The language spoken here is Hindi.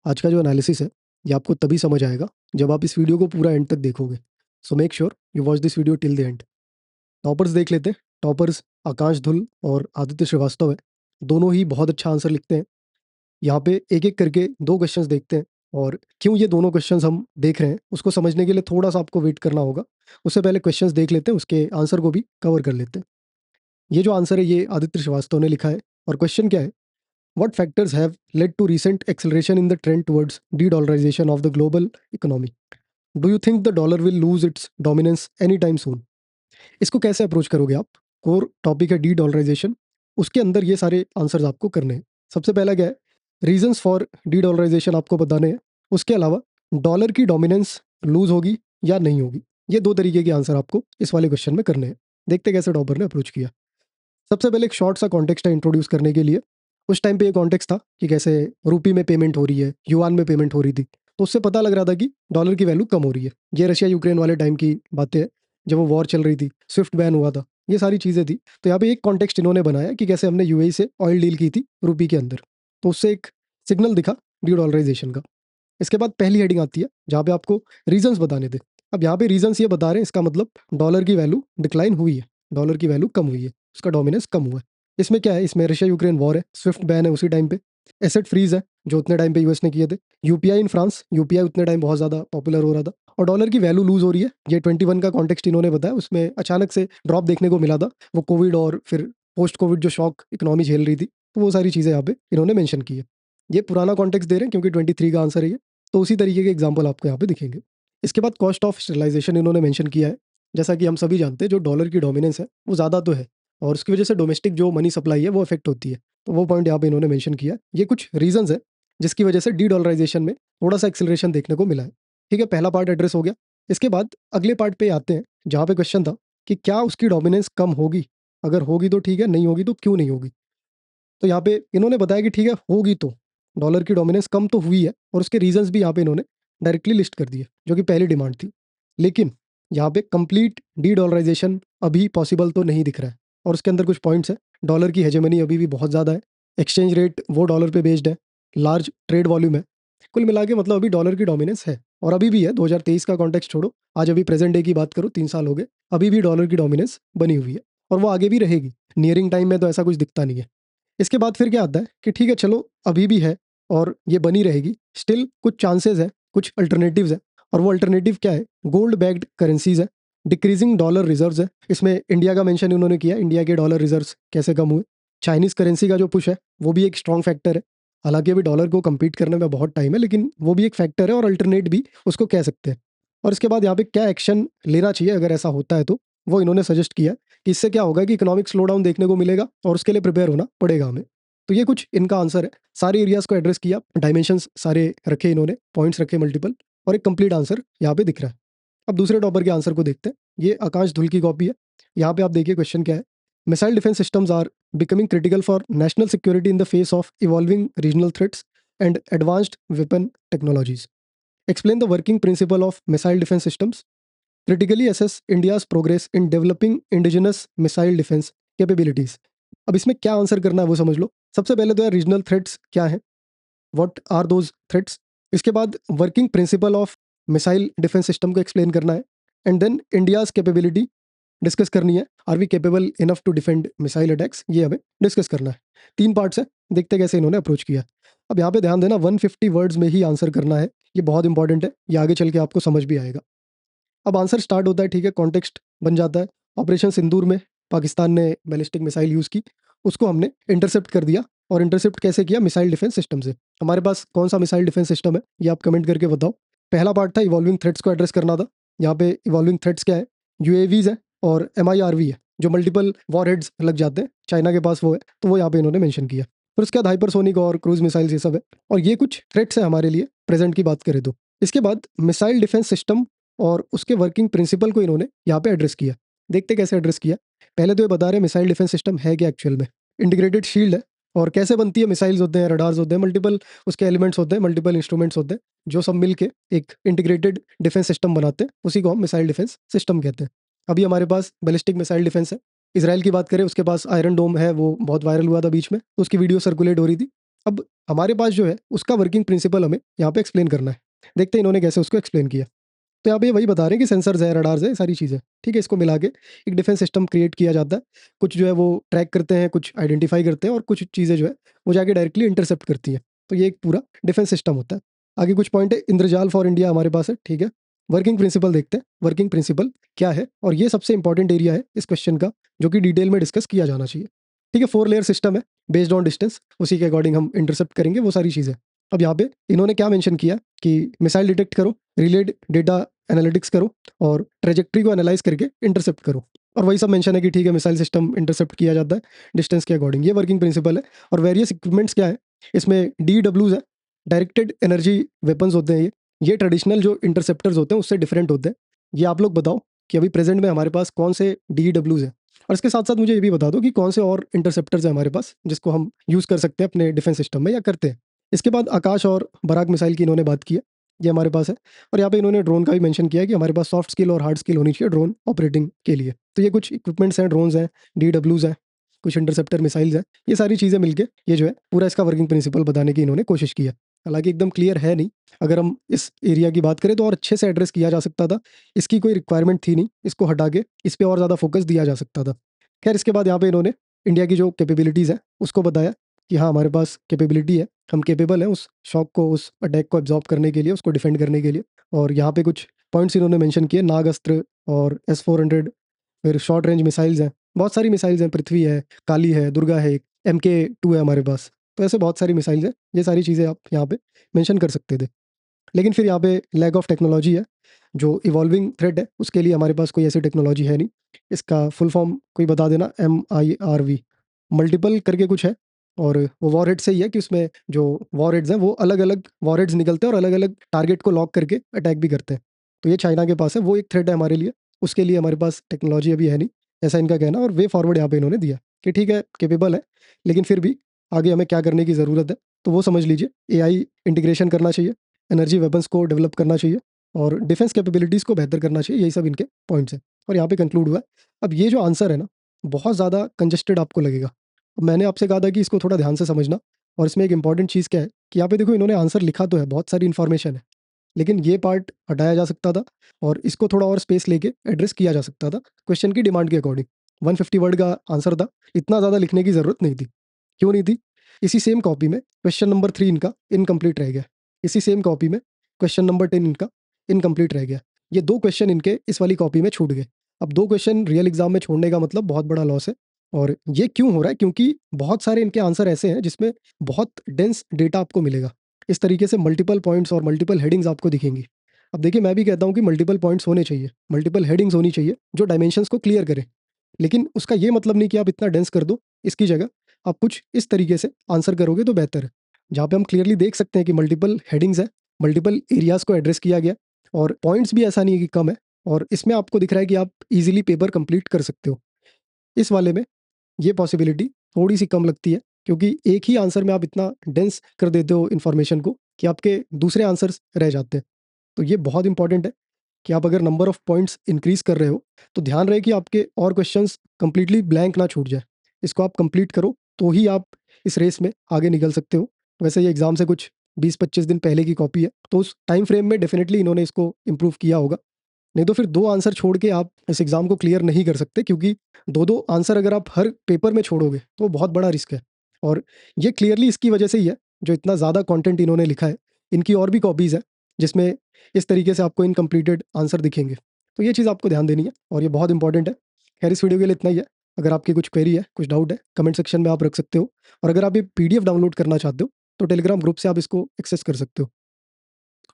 आज का जो एनालिसिस है ये आपको तभी समझ आएगा जब आप इस वीडियो को पूरा एंड तक देखोगे। So make sure you watch this video till the end. Toppers देख लेते हैं। टॉपर्स आकाश धुल और आदित्य श्रीवास्तव है। दोनों ही बहुत अच्छा आंसर लिखते हैं। यहाँ पे एक एक करके दो क्वेश्चंस देखते हैं और क्यों ये दोनों क्वेश्चंस हम देख रहे हैं उसको समझने के लिए थोड़ा सा आपको वेट करना होगा। उससे पहले क्वेश्चंस देख लेते हैं, उसके आंसर को भी कवर कर लेते हैं। ये जो आंसर है ये आदित्य श्रीवास्तव ने लिखा है और क्वेश्चन क्या है, what factors have led to recent acceleration in the trend towards de-dollarization of the global economy? Do you think the dollar will lose its dominance anytime soon? इसको कैसे अप्रोच करोगे आप? कोर टॉपिक है डी डॉलराइजेशन, उसके अंदर ये सारे आंसर्स आपको करने हैं। सबसे पहला क्या है, रीजंस फॉर डी डॉलराइजेशन आपको बताने हैं। उसके अलावा डॉलर की डोमिनेंस लूज होगी या नहीं होगी, ये दो तरीके के आंसर आपको इस वाले क्वेश्चन में करने हैं। देखते कैसे टॉपर ने अप्रोच किया। सबसे पहले एक शॉर्ट सा कॉन्टेक्स्ट है इंट्रोड्यूस करने के लिए। उस टाइम पे ये कॉन्टेक्स्ट था कि कैसे रूपी में पेमेंट हो रही है, युआन में पेमेंट हो रही थी, तो उससे पता लग रहा था कि डॉलर की वैल्यू कम हो रही है। ये रशिया यूक्रेन वाले टाइम की बातें हैं, जब वो वॉर चल रही थी, स्विफ्ट बैन हुआ था, ये सारी चीज़ें थी। तो यहाँ पे एक कॉन्टेक्स्ट इन्होंने बनाया कि कैसे हमने यूएई से ऑयल डील की थी रूपी के अंदर, तो उससे एक सिग्नल दिखा डी डॉलराइजेशन का। इसके बाद पहली हेडिंग आती है जहाँ पे आपको रीजंस बताने थे। अब यहाँ पे रीजंस ये बता रहे हैं, इसका मतलब डॉलर की वैल्यू डिक्लाइन हुई है, डॉलर की वैल्यू कम हुई है, उसका डोमिनेंस कम हुआ है। इसमें क्या है, इसमें रशिया यूक्रेन वॉर है, स्विफ्ट बैन है उसी टाइम पे, एसेट फ्रीज है जो उतने टाइम पे यूएस ने किए थे, यूपीआई इन फ्रांस, यूपीआई उतने टाइम बहुत ज़्यादा पॉपुलर हो रहा था, और डॉलर की वैल्यू लूज हो रही है। ये 21 का कॉन्टेक्स्ट इन्होंने बताया, उसमें अचानक से ड्रॉप देखने को मिला था, वो कोविड और फिर पोस्ट कोविड जो शॉक इकोनॉमी झेल रही थी, तो वो सारी चीज़ें यहाँ पे इन्होंने मैंशन की है। ये पुराना कॉन्टेक्स्ट दे रहे हैं क्योंकि 23 का आंसर है ये, तो उसी तरीके के एग्जाम्पल आपको यहाँ पे दिखेंगे। इसके बाद कॉस्ट ऑफ स्टेरिलाइजेशन इन्होंने मेंशन किया है। जैसा कि हम सभी जानते हैं जो डॉलर की डोमिनेंस है वो ज़्यादा तो है, और उसकी वजह से डोमेस्टिक जो मनी सप्लाई है वो अफेक्ट होती है, तो वो पॉइंट यहाँ पे इन्होंने मेंशन किया है। ये कुछ रीजंस है जिसकी वजह से डी डॉलराइजेशन में थोड़ा सा एक्सेलरेशन देखने को मिला है। ठीक है, पहला पार्ट एड्रेस हो गया। इसके बाद अगले पार्ट पे आते हैं जहाँ पे क्वेश्चन था कि क्या उसकी डोमिनेंस कम होगी, अगर होगी तो ठीक है, नहीं होगी तो क्यों नहीं होगी। तो यहाँ पे इन्होंने बताया कि ठीक है होगी, तो डॉलर की डोमिनेंस कम तो हुई है और उसके रीजंस भी यहाँ पे इन्होंने डायरेक्टली लिस्ट कर दिए जो कि पहली डिमांड थी। लेकिन यहाँ पे कंप्लीट डी डॉलराइजेशन अभी पॉसिबल तो नहीं दिख रहा है, और उसके अंदर कुछ पॉइंट्स है। डॉलर की हेजेमनी अभी भी बहुत ज़्यादा है, एक्सचेंज रेट वो डॉलर पे बेस्ड है, लार्ज ट्रेड वॉल्यूम है। कुल मिला के मतलब अभी डॉलर की डोमिनेंस है और अभी भी है। 2023 का कॉन्टेक्स्ट छोड़ो, आज अभी प्रेजेंट डे की बात करो, 3 साल हो गए, अभी भी डॉलर की डोमिनेंस बनी हुई है और वो आगे भी रहेगी। नियरिंग टाइम में तो ऐसा कुछ दिखता नहीं है। इसके बाद फिर क्या आता है कि ठीक है चलो अभी भी है और ये बनी रहेगी, स्टिल कुछ चांसेस है, कुछ अल्टरनेटिव्स है, और वो अल्टरनेटिव क्या है, गोल्ड बैक्ड करेंसीज है, डिक्रीजिंग डॉलर रिजर्व्स है। इसमें इंडिया का मेंशन उन्होंने किया, इंडिया के डॉलर रिजर्व्स कैसे कम हुए। चाइनीज करेंसी का जो पुश है वो भी एक स्ट्रॉन्ग फैक्टर है। हालांकि अभी डॉलर को compete करने में बहुत टाइम है, लेकिन वो भी एक फैक्टर है और अल्टरनेट भी उसको कह सकते हैं। और इसके बाद यहाँ पे क्या एक्शन लेना चाहिए अगर ऐसा होता है, तो वो इन्होंने सजेस्ट किया कि इससे क्या होगा कि इकोनॉमिक स्लो डाउन देखने को मिलेगा और उसके लिए प्रिपेयर होना पड़ेगा हमें। तो ये कुछ इनका आंसर है। सारे एरियाज को एड्रेस किया, डायमेंशंस सारे रखे इन्होंने, पॉइंट्स रखे मल्टीपल, और एक कंप्लीट आंसर यहाँ पे दिख रहा है। अब दूसरे टॉपर के आंसर को देखते हैं। ये आकाश धुल की कॉपी है। यहाँ पे आप देखिए क्वेश्चन क्या है, missile defence systems are becoming critical for national security in the face of evolving regional threats and advanced weapon technologies. Explain the working principle of missile defense systems. Critically assess India's progress in developing indigenous missile defense capabilities. अब इसमें क्या आंसर करना है वो समझ लो। सबसे पहले तो यार रीजनल थ्रेट्स क्या है, व्हाट आर दोज थ्रेट्स। इसके बाद working principle of missile defence system को एक्सप्लेन करना है, and then India's capability discuss करनी है। Are we capable enough to defend missile attacks, ये हमें डिस्कस करना है। 3 पार्ट्स है, देखते कैसे इन्होंने अप्रोच किया। अब यहाँ पे ध्यान देना, 150 वर्ड्स में ही आंसर करना है, ये बहुत इंपॉर्टेंट है, ये आगे चल के आपको समझ भी आएगा। अब आंसर स्टार्ट होता है, ठीक है, कॉन्टेक्स्ट बन जाता है। ऑपरेशन सिंदूर में पाकिस्तान ने बैलिस्टिक मिसाइल यूज़ की, उसको हमने इंटरसेप्ट कर दिया। और इंटरसेप्ट कैसे किया, मिसाइल डिफेंस सिस्टम से। हमारे पास कौन सा मिसाइल डिफेंस सिस्टम है ये आप कमेंट करके बताओ। पहला पार्ट था इवॉल्विंग थ्रेट्स को एड्रेस करना था। यहाँ पे इवॉल्विंग थ्रेट्स क्या है, यूएवीज है और MIRV है, जो मल्टीपल वॉरहेड्स लग जाते हैं, चाइना के पास वो है, तो वो यहाँ पे इन्होंने मेंशन किया। फिर उसके बाद हाइपरसोनिक और क्रूज मिसाइल्स, ये सब है, और ये कुछ थ्रेट्स है हमारे लिए प्रेजेंट की बात करें तो। इसके बाद मिसाइल डिफेंस सिस्टम और उसके वर्किंग प्रिंसिपल को इन्होंने यहाँ पे एड्रेस किया। देखते कैसे एड्रेस किया। पहले तो ये बता रहे हैं मिसाइल डिफेंस सिस्टम है क्या एक्चुअल में। इंटीग्रेटेड शील्ड है, और कैसे बनती है, मिसाइल्स होते हैं, रडार्स होते हैं, मल्टीपल उसके एलिमेंट्स होते हैं, मल्टीपल इंस्ट्रूमेंट्स होते हैं, जो सब मिलके एक इंटीग्रेटेड डिफेंस सिस्टम बनाते हैं, उसी को हम मिसाइल डिफेंस सिस्टम कहते हैं। अभी हमारे पास बैलिस्टिक मिसाइल डिफेंस है। इसराइल की बात करें, उसके पास आयरन डोम है, वो बहुत वायरल हुआ था बीच में, तो उसकी वीडियो सर्कुलेट हो रही थी। अब हमारे पास जो है उसका वर्किंग प्रिंसिपल हमें यहाँ पे एक्सप्लेन करना है। देखते हैं इन्होंने कैसे उसको एक्सप्लेन किया। तो यहाँ पे वही बता रहे हैं कि सेंसर्स है, रडार्स है, सारी चीज़ें, ठीक है? इसको मिला के एक डिफेंस सिस्टम क्रिएट किया जाता है। कुछ जो है वो ट्रैक करते हैं, कुछ आइडेंटिफाई करते हैं और कुछ चीज़ें जो है वो जाके डायरेक्टली इंटरसेप्ट करती हैं। तो ये एक पूरा डिफेंस सिस्टम होता है। आगे कुछ पॉइंट है, इंद्रजाल फॉर इंडिया हमारे पास है, ठीक है? वर्किंग प्रिंसिपल देखते हैं, वर्किंग प्रिंसिपल क्या है और ये सबसे इंपॉर्टेंट एरिया है इस क्वेश्चन का, जो कि डिटेल में डिस्कस किया जाना चाहिए। ठीक है, 4 लेयर सिस्टम है, बेस्ड ऑन डिस्टेंस, उसी के अकॉर्डिंग हम इंटरसेप्ट करेंगे वो सारी चीज़ें। अब यहाँ पे इन्होंने क्या मेंशन किया कि मिसाइल डिटेक्ट करो, रिलेड डेटा एनालिटिक्स करो और ट्रेजेक्ट्री को एनालाइज करके इंटरसेप्ट करो। और वही सब मेंशन है कि ठीक है, मिसाइल सिस्टम इंटरसेप्ट किया जाता है डिस्टेंस के अकॉर्डिंग, ये वर्किंग प्रिंसिपल है। और वेरियस इक्विपमेंट्स क्या है, इसमें DWs है, डायरेक्टेड एनर्जी वेपन्स होते हैं ये ट्रेडिशनल जो इंटरसेप्टर्स होते हैं उससे डिफरेंट होते हैं। ये आप लोग बताओ कि अभी प्रेजेंट में हमारे पास कौन से DWs हैं, और इसके साथ साथ मुझे ये भी बता दो कि कौन से और इंटरसेप्टर्स हैं हमारे पास जिसको हम यूज़ कर सकते हैं अपने डिफेंस सिस्टम में या करते हैं। इसके बाद आकाश और बराक मिसाइल की इन्होंने बात की है, ये हमारे पास है। और यहाँ पे इन्होंने ड्रोन का भी मेंशन किया है कि हमारे पास सॉफ्ट स्किल और हार्ड स्किल होनी चाहिए ड्रोन ऑपरेटिंग के लिए। तो ये कुछ इक्विपमेंट्स हैं, ड्रोन्स हैं, DWs हैं, कुछ इंटरसेप्टर मिसाइल्स हैं, ये सारी चीज़ें मिलके ये जो है पूरा इसका वर्किंग प्रिंसिपल बताने की इन्होंने कोशिश की है। हालांकि एकदम क्लियर है नहीं, अगर हम इस एरिया की बात करें तो और अच्छे से एड्रेस किया जा सकता था। इसकी कोई रिक्वायरमेंट थी नहीं, इसको हटा के इस पे और ज़्यादा फोकस दिया जा सकता था। खैर, इसके बाद यहाँ पे इन्होंने इंडिया की जो कैपेबिलिटीज़ हैं उसको बताया कि हाँ, हमारे पास कैपेबिलिटी है, हम कैपेबल हैं उस शॉक को, उस अटैक को एब्जॉर्ब करने के लिए, उसको डिफेंड करने के लिए। और यहाँ पे कुछ पॉइंट्स इन्होंने मेंशन किए, नाग अस्त्र और S-400, फिर शॉर्ट रेंज मिसाइल्स हैं, बहुत सारी मिसाइल्स हैं, पृथ्वी है, काली है, दुर्गा है, MK2 है हमारे पास। तो ऐसे बहुत सारी मिसाइल्स हैं, ये सारी चीज़ें आप यहाँ पे मेंशन कर सकते थे। लेकिन फिर यहाँ पे लैक ऑफ टेक्नोलॉजी है, जो इवॉल्विंग थ्रेट है उसके लिए हमारे पास कोई ऐसी टेक्नोलॉजी है नहीं। इसका फुल फॉर्म कोई बता देना, MIRV, मल्टीपल करके कुछ है। और वो वॉरहेड से ही है कि उसमें जो वॉरहेड्स हैं वो अलग अलग वॉरहेड्स निकलते हैं और अलग अलग टारगेट को लॉक करके अटैक भी करते हैं। तो ये चाइना के पास है, वो एक थ्रेट है हमारे लिए, उसके लिए हमारे पास टेक्नोलॉजी अभी है नहीं, ऐसा इनका कहना। और वे फॉरवर्ड यहाँ पे इन्होंने दिया कि ठीक है, केपेबल है, लेकिन फिर भी आगे हमें क्या करने की ज़रूरत है, तो वो समझ लीजिए। AI इंटीग्रेशन करना चाहिए, एनर्जी वेपन्स को डेवलप करना चाहिए और डिफेंस कैपेबिलिटीज़ को बेहतर करना चाहिए, यही सब इनके पॉइंट्स हैं। और यहाँ पे कंक्लूड हुआ है। अब ये जो आंसर है ना, बहुत ज़्यादा कंजस्टेड आपको लगेगा। अब मैंने आपसे कहा था कि इसको थोड़ा ध्यान से समझना, और इसमें एक इंपॉर्टेंट चीज़ क्या है कि यहाँ पे देखो, इन्होंने आंसर लिखा तो है, बहुत सारी इन्फॉर्मेशन है, लेकिन ये पार्ट हटाया जा सकता था और इसको थोड़ा और स्पेस लेके एड्रेस किया जा सकता था क्वेश्चन की डिमांड के अकॉर्डिंग। 150 वर्ड का आंसर था, इतना ज़्यादा लिखने की ज़रूरत नहीं थी। क्यों नहीं थी? इसी सेम कॉपी में क्वेश्चन नंबर 3 इनका इनकम्प्लीट रह गया। इसी सेम कॉपी में क्वेश्चन नंबर 10 इनका इनकम्प्लीट रह गया। ये 2 क्वेश्चन इनके इस वाली कॉपी में छूट गए। अब 2 क्वेश्चन रियल एग्जाम में छोड़ने का मतलब बहुत बड़ा लॉस है। और ये क्यों हो रहा है? क्योंकि बहुत सारे इनके आंसर ऐसे हैं जिसमें बहुत डेंस डेटा आपको मिलेगा। इस तरीके से मल्टीपल पॉइंट्स और मल्टीपल हेडिंग्स आपको दिखेंगी। अब देखिए, मैं भी कहता हूँ कि मल्टीपल पॉइंट्स होने चाहिए, मल्टीपल हेडिंग्स होनी चाहिए जो डायमेंशंस को क्लियर करें। लेकिन उसका ये मतलब नहीं कि आप इतना डेंस कर दो, इसकी जगह आप कुछ इस तरीके से आंसर करोगे तो बेहतर है। जहाँ पे हम क्लियरली देख सकते हैं कि मल्टीपल हेडिंग्स हैं, मल्टीपल एरियाज़ को एड्रेस किया गया और पॉइंट्स भी ऐसा नहीं है कि कम है, और इसमें आपको दिख रहा है कि आप ईज़िली पेपर कंप्लीट कर सकते हो। इस वाले में ये पॉसिबिलिटी थोड़ी-सी कम लगती है, क्योंकि एक ही आंसर में आप इतना डेंस कर देते हो इन्फॉर्मेशन को कि आपके दूसरे आंसर्स रह जाते हैं। तो ये बहुत इंपॉर्टेंट है कि आप अगर नंबर ऑफ पॉइंट्स इंक्रीज़ कर रहे हो, तो ध्यान रहे कि आपके और क्वेश्चंस कंप्लीटली ब्लैंक ना छूट जाए। इसको आप कंप्लीट करो, तो ही आप इस रेस में आगे निकल सकते हो। वैसे ये एग्ज़ाम से कुछ 20-25 दिन पहले की कॉपी है, तो उस टाइम फ्रेम में डेफ़िनिटली इन्होंने इसको इम्प्रूव किया होगा। नहीं तो फिर 2 आंसर छोड़ के आप इस एग्ज़ाम को क्लियर नहीं कर सकते, क्योंकि 2-2 आंसर अगर आप हर पेपर में छोड़ोगे, तो बहुत बड़ा रिस्क है। और ये क्लियरली इसकी वजह से ही है, जो इतना ज़्यादा कंटेंट इन्होंने लिखा है। इनकी और भी कॉपीज़ हैं, जिसमें इस तरीके से आपको इनकम्प्लीटेड आंसर दिखेंगे। तो ये चीज़ आपको ध्यान देनी है और ये बहुत इंपॉर्टेंट है। खैर, इस वीडियो के लिए इतना ही है। अगर आपकी कुछ क्वेरी है, कुछ डाउट है, कमेंट सेक्शन में आप रख सकते हो। और अगर आप ये PDF डाउनलोड करना चाहते हो, तो टेलीग्राम ग्रुप से आप इसको एक्सेस कर सकते हो।